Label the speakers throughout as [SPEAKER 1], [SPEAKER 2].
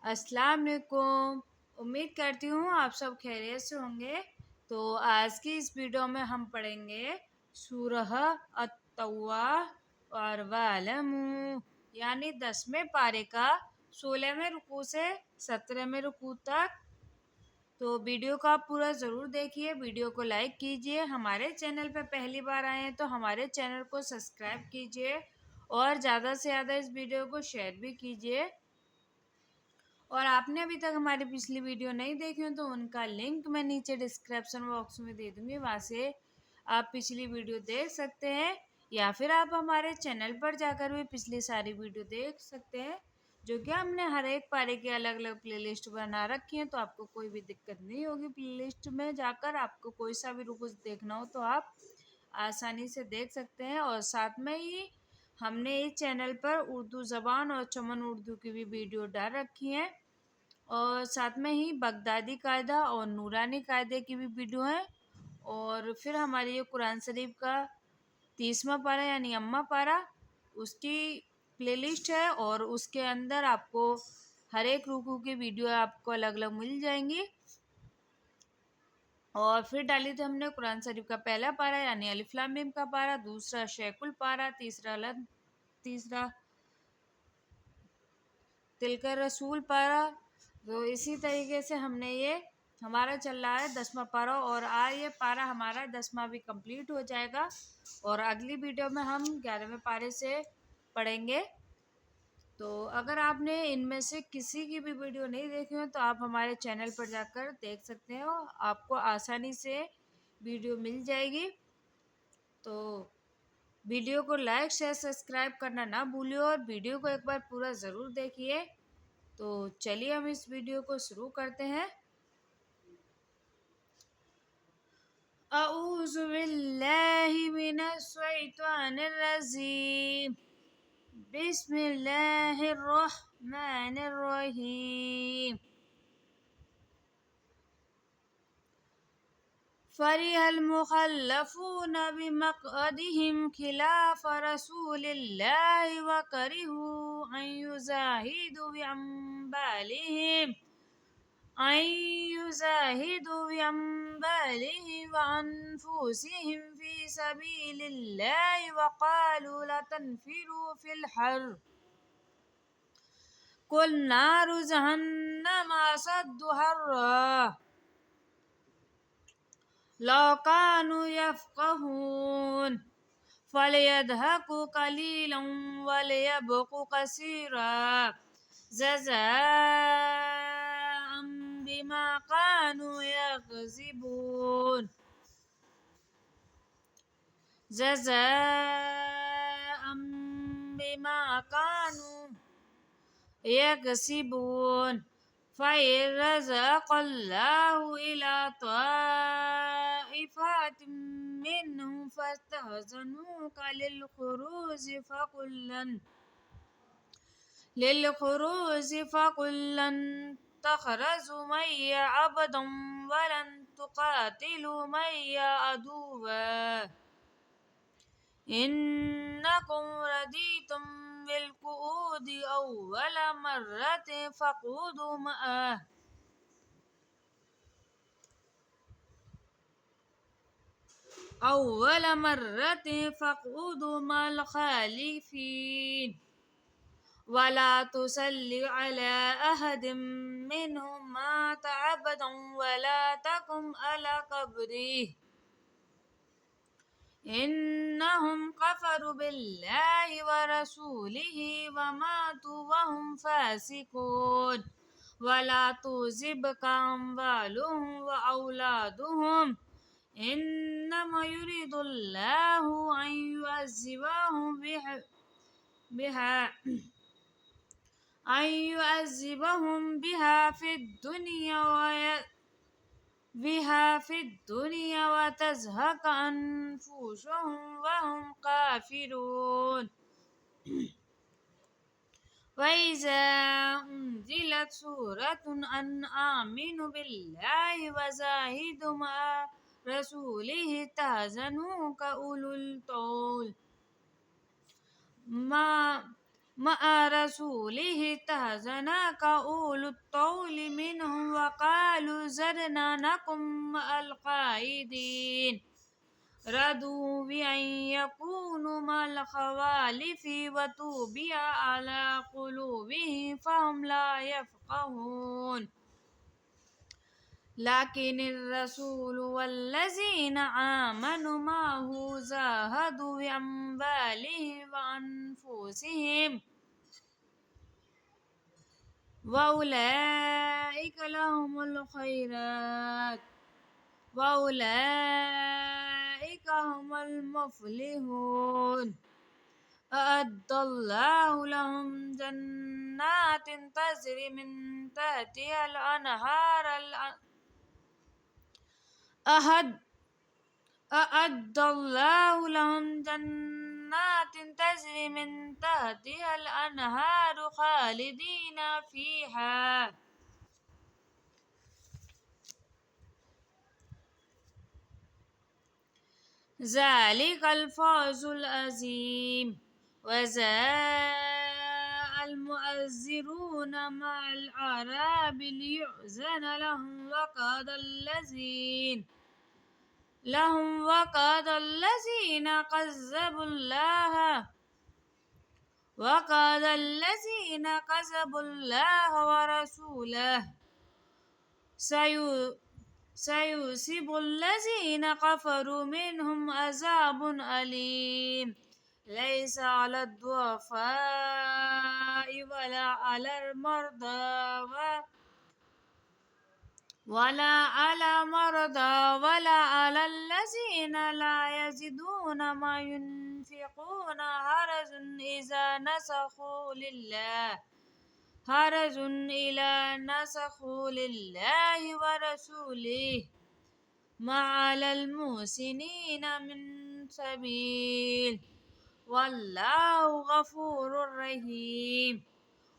[SPEAKER 1] अस्सलाम वालेकुम। उम्मीद करती हूँ आप सब खैरियत से होंगे। तो आज की इस वीडियो में हम पढ़ेंगे सूरह अत-तौबा और वअलमू, यानी 10वें पारे का 16वें रुकू से 17वें रुकू तक। तो वीडियो को आप पूरा ज़रूर देखिए, वीडियो को लाइक कीजिए। हमारे चैनल पर पहली बार आए हैं तो हमारे चैनल को सब्सक्राइब कीजिए और ज़्यादा से ज़्यादा इस वीडियो को शेयर भी कीजिए। और आपने अभी तक हमारी पिछली वीडियो नहीं देखी हो तो उनका लिंक मैं नीचे डिस्क्रिप्शन बॉक्स में दे दूँगी, वहाँ से आप पिछली वीडियो देख सकते हैं, या फिर आप हमारे चैनल पर जाकर भी पिछली सारी वीडियो देख सकते हैं, जो कि हमने हर एक पारे की अलग अलग प्लेलिस्ट बना रखी है। तो आपको कोई भी दिक्कत नहीं होगी, प्लेलिस्ट में जाकर आपको कोई सा भी रुकू देखना हो तो आप आसानी से देख सकते हैं। और साथ में ही हमने इस चैनल पर उर्दू ज़बान और चमन उर्दू की भी वीडियो डाल रखी हैं, और साथ में ही बगदादी कायदा और नूरानी कायदे की भी वीडियो है। और फिर हमारी ये कुरान शरीफ का 30वां पारा यानी अम्मा पारा, उसकी प्लेलिस्ट है, और उसके अंदर आपको हर एक रुकू की वीडियो आपको अलग अलग मिल जाएंगी। और फिर डाली थी हमने कुरान शरीफ का पहला पारा यानी अलिफ लाम मीम का पारा, दूसरा शेकुल पारा, तीसरा तिलकर रसूल पारा। तो इसी तरीके से हमने ये हमारा चल रहा है 10वां पारा, और आज ये पारा हमारा 10वां भी कंप्लीट हो जाएगा। और अगली वीडियो में हम 11वें पारे से पढ़ेंगे। तो अगर आपने इनमें से किसी की भी वीडियो नहीं देखी हो तो आप हमारे चैनल पर जाकर देख सकते हो, आपको आसानी से वीडियो मिल जाएगी। तो वीडियो को लाइक शेयर सब्सक्राइब करना ना भूलिए, और वीडियो को एक बार पूरा ज़रूर देखिए। तो चलिए हम इस वीडियो को शुरू करते हैं। अऊज़ु बिल्लाहि मिनश शैतानिर रजीम। बिस्मिल्लाहिर रहमानिर रहीम। फरिहल मुखल्लफून बिमक़अदिहिम खिलाफ रसूलिल्लाहि व करिहू अन युजाहिदू बिअम्वालिहिम व अनफुसिहिम फी सबीलिल्लाहि व क़ालू ला तन्फ़िरू फ़िल हर्र क़ुल नारु जहन्नम अशद्दु हर्रा लौ कानू यफ़क़हून फ़लयضحकू क़लीलन वलियबकू कसीरा जज़ाअम बिमा कानू यकज़िबून। जज़ाअम बिमा कानू यकसिबून फ़इन रज़क़ल्लाहु इला ताइफ़ातिम मिन्हुम फ़स्तहज़नूक लिल ख़ुरूज तख़रजू मैया अबदन वलन तुक़ातिलू मैया अदुव्वा इन्नकुम रदीतुम बिलक़ुऊदि अव्वल मर्रतिन फ़क़ऊदू मअल ख़ालिफ़ीन वला तुसल्लि अला अहदिम मिन्हुम मात अबदन वला तक़ुम अला क़ब्रिहि इन्नहुम कफ़रू बिल्लाहि व रसूलिहि व मातू व हुम फ़ासिक़ून वला तुज़िबका अम्वालुहुम व औलादुहुम इन्नमा युरिदुल्लाहु अन युअज़्ज़िबहुम बिहा फ़िद दुनिया व तज़हक़ अनफुसुहुम व हुम काफ़िरून। वइज़ा उन्ज़िलत सूरतुन अन आमिनू बिल्लाहि व जाहिदू मअ रसूलिहि इस्तअज़नुका उलुल तौल مع رسوله استهزأك أولو الطول منهم وقالوا ذرنا نكن مع القاعدين رضوا بأن يكونوا مع الخوالف وطبع على قلوبهم فهم لا يفقهون لكن الرسول والذين آمنوا معه جاهدوا بأموالهم وأنفسهم وأولئك لهم الخيرات وأولئك هم المفلحون أعد الله لهم جنات تجري من تحتها الأنهار أعد الله لهم جنات تجري من تحتها الأنهار خالدين فيها ذلك الفوز العظيم وجاء المؤذرون مع الأعراب ليؤذن وقال الذين كذبوا الله ورسوله سيصيب الذين كفروا منهم عذاب أليم ليس على الضعفاء ولا على مرضى ولا على الذين لا يجدون ما ينفقون حرج إلى نسخوا لله ورسوله ما على المحسنين من سبيل والله غفور رحيم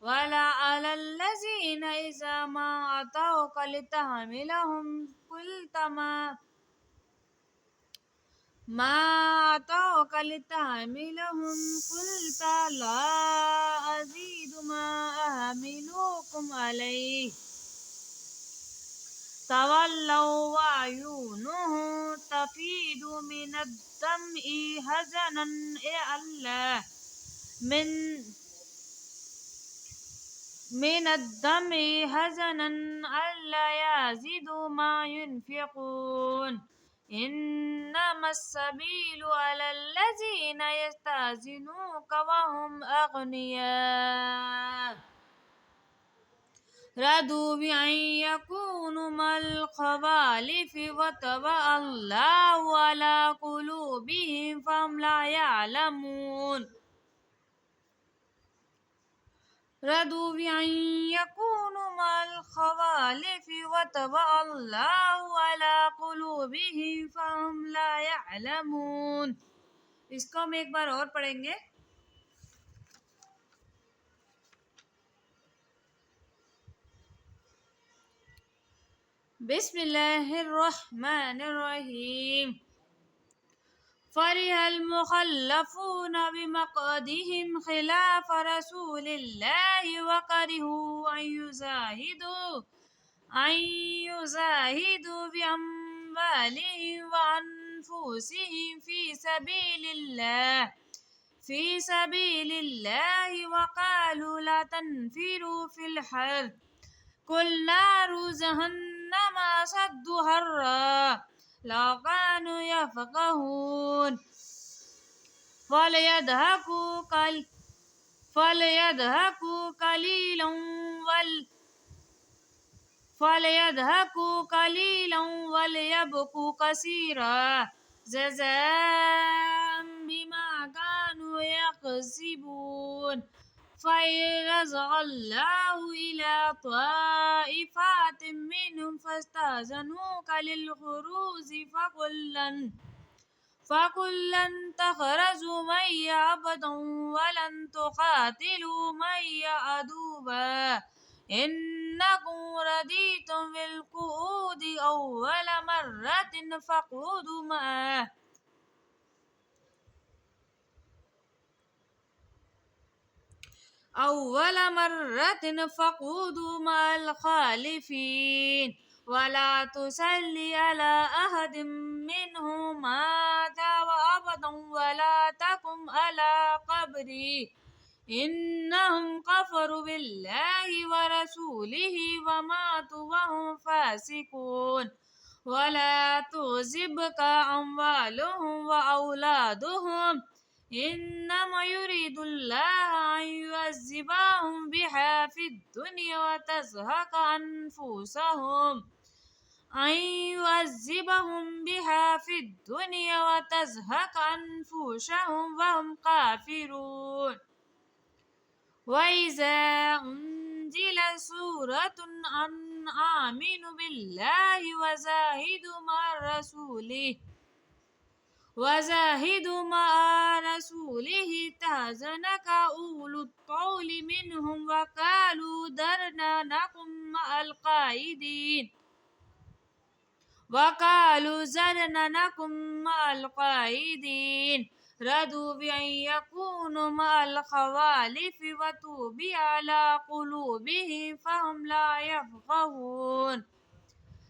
[SPEAKER 1] ولا على الذين إذا ما أتوك لتحملهم قلت لا أزيد ما أحملكم عليه تولوا وأعينهم تفيض من الدمع حزنا ألا يزيدوا ما ينفقون إنما السبيل على الذين يستأذنونك وهم أغنياء رضوا بأن يكونوا مع الخوالف وطبع الله على قلوبهم فهم لا يعلمون رضوا بأن يكونوا مع الخوالف وطبع الله على قلوبهم فهم لا يعلمون. इसको हम एक बार और पढ़ेंगे. बिस्मिल्लाहिर्रहमानिर्रहीम. فرح المخلفون بمقعدهم خلاف رسول الله وكرهوا أن يجاهدوا بأموالهم وأنفسهم في سبيل الله وقالوا لا تنفروا في الحر قل نار جهنم أشد حرا لو كانوا يفقهون فليضحكوا قليلا وليبكوا كثيرا جزاء بما كانوا يكسبون فإن رجع الله إلى طائفة منهم فاستأذنوك للخروج فكلا تخرجوا معي أبدا ولن تقاتلوا معي عدوا إنكم رضيتم بالقعود أول مرة فاقعدوا معه أول مرة فقودوا مع الخالفين ولا تصلي على أحد منهم مات أبدا ولا تقم على قبره إنهم كفروا بالله ورسوله وماتوا وهم فاسقون ولا تعجبك أموالهم وأولادهم إنما يريد الله أن يعذبهم بها في الدنيا وتزهق أنفسهم وهم كافرون وإذا أنزلت سورة أن آمنوا بالله وجاهدوا مع رسوله تحزنك أولو الطول منهم وقالوا ذرنا نكن مع القائدين رضوا بأن يكونوا مع الخوالف وطبع على قلوبهم فهم لا يفقهون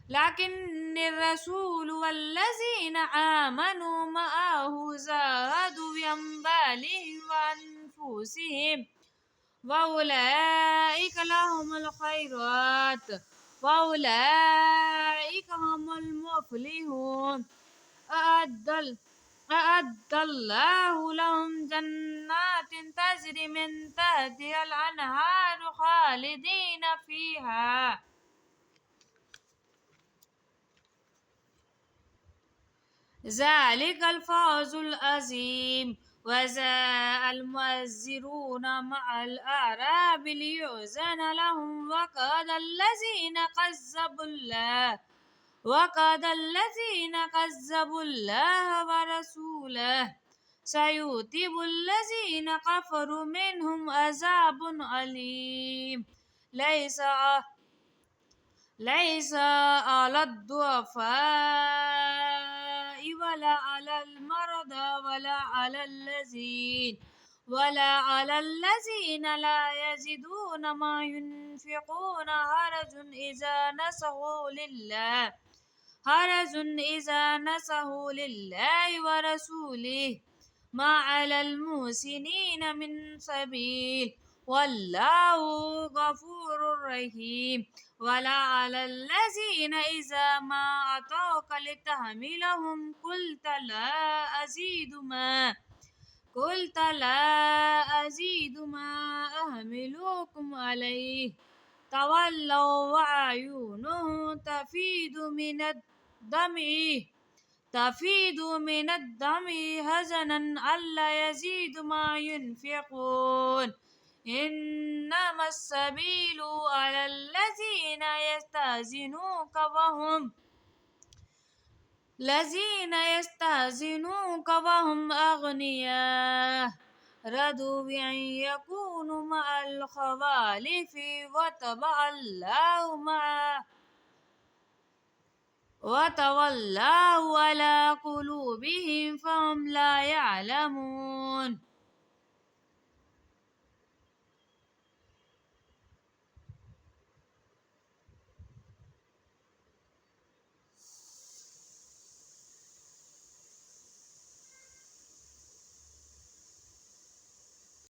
[SPEAKER 1] لكن الرسول والذين آمنوا معه جاهدوا بأموالهم وأنفسهم وأولئك لهم الخيرات وأولئك هم المفلحون أعد الله لهم جنات تجري من تحتها الأنهار خالدين فيها ذلك الفوز العظيم وجاء المؤذرون مع الأعراب ليؤذن لهم وقال الذين كذبوا الله ورسوله سيؤتب الذين كفروا منهم عذاب أليم ليس على الضعفاء ولا على المرضى ولا على الذين لا يجدون ما ينفقون إذا نصحوا لله ورسوله ما على المحسنين من سبيل والله غفور رحيم ولا على الذين إذا ما أتوك لتحملهم قلت لا أزيد ما أحملكم عليه تولوا وأعينهم تفيض من الدمع حزنا ألا يزيد ما ينفقون إنما السبيل على الذين يستأذنوك وهم أغنياء رضوا بأن يكونوا مع الخوالف وتولوا على قلوبهم فهم لا يعلمون